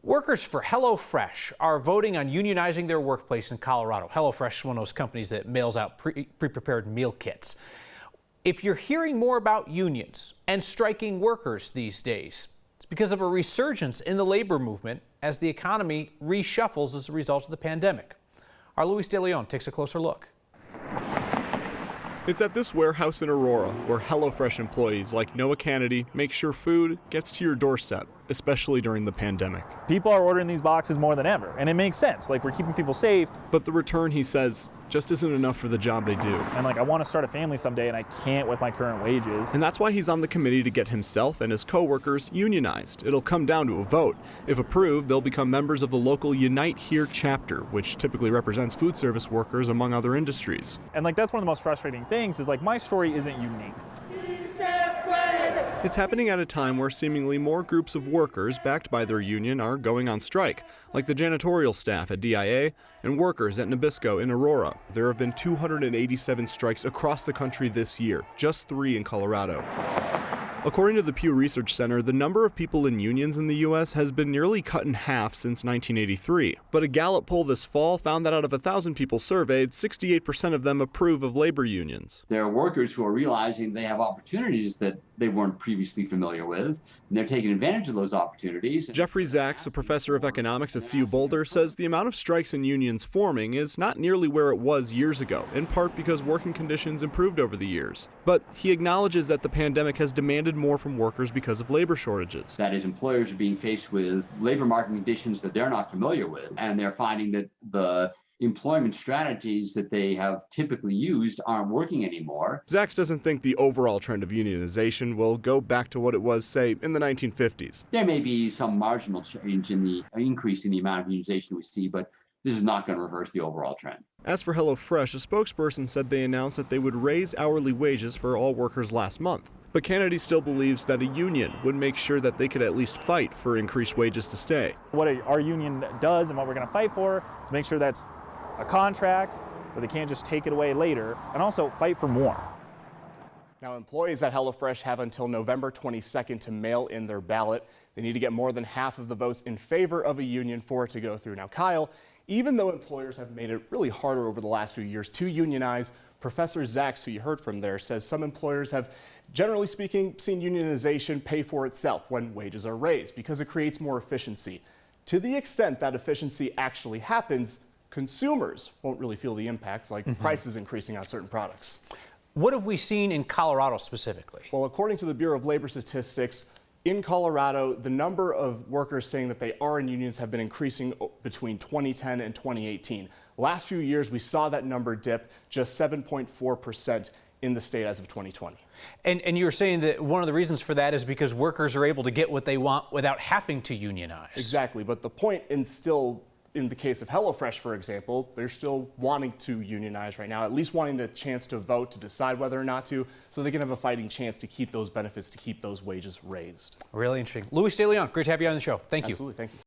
Workers for HelloFresh are voting on unionizing their workplace in Colorado. HelloFresh is one of those companies that mails out pre-prepared meal kits. If you're hearing more about unions and striking workers these days, it's because of a resurgence in the labor movement as the economy reshuffles as a result of the pandemic. Our Luis De Leon takes a closer look. It's at this warehouse in Aurora where HelloFresh employees like Noah Kennedy make sure food gets to your doorstep, especially during the pandemic. People are ordering these boxes more than ever, and it makes sense. Like, we're keeping people safe. But the return, he says, just isn't enough for the job they do. And I want to start a family someday, and I can't with my current wages. And that's why he's on the committee to get himself and his co-workers unionized. It'll come down to a vote. If approved, they'll become members of the local Unite Here chapter, which typically represents food service workers among other industries. And that's one of the most frustrating things is my story isn't unique. It's happening at a time where seemingly more groups of workers backed by their union are going on strike, like the janitorial staff at DIA and workers at Nabisco in Aurora. There have been 287 strikes across the country this year, just 3 in Colorado. According to the Pew Research Center, the number of people in unions in the U.S. has been nearly cut in half since 1983. But a Gallup poll this fall found that out of 1,000 people surveyed, 68% of them approve of labor unions. There are workers who are realizing they have opportunities that they weren't previously familiar with, and they're taking advantage of those opportunities. Jeffrey Zaks, a professor of economics at CU Boulder, says the amount of strikes and unions forming is not nearly where it was years ago, in part because working conditions improved over the years. But he acknowledges that the pandemic has demanded more from workers because of labor shortages. That is, employers are being faced with labor market conditions that they're not familiar with, and they're finding that the employment strategies that they have typically used aren't working anymore. Zaks doesn't think the overall trend of unionization will go back to what it was, say, in the 1950s. There may be some marginal change in the increase in the amount of unionization we see, but this is not going to reverse the overall trend. As for HelloFresh, a spokesperson said they announced that they would raise hourly wages for all workers last month. But Kennedy still believes that a union would make sure that they could at least fight for increased wages to stay. What our union does and what we're going to fight for is make sure that's a contract, but they can't just take it away later, and also fight for more. Now, employees at HelloFresh have until November 22nd to mail in their ballot. They need to get more than half of the votes in favor of a union for it to go through. Now, Kyle, even though employers have made it really harder over the last few years to unionize, Professor Zaks, who you heard from there, says some employers have, generally speaking, seen unionization pay for itself when wages are raised because it creates more efficiency. To the extent that efficiency actually happens, consumers won't really feel the impacts, like prices increasing on certain products. What have we seen in Colorado specifically? Well, according to the Bureau of Labor Statistics, in Colorado, the number of workers saying that they are in unions have been increasing between 2010 and 2018. Last few years, we saw that number dip just 7.4% in the state as of 2020. And you were saying that one of the reasons for that is because workers are able to get what they want without having to unionize. Exactly, but the point in the case of HelloFresh, for example, they're still wanting to unionize right now, at least wanting a chance to vote to decide whether or not to, so they can have a fighting chance to keep those benefits, to keep those wages raised. Really interesting. Luis De Leon, great to have you on the show. Thank you. Absolutely, thank you.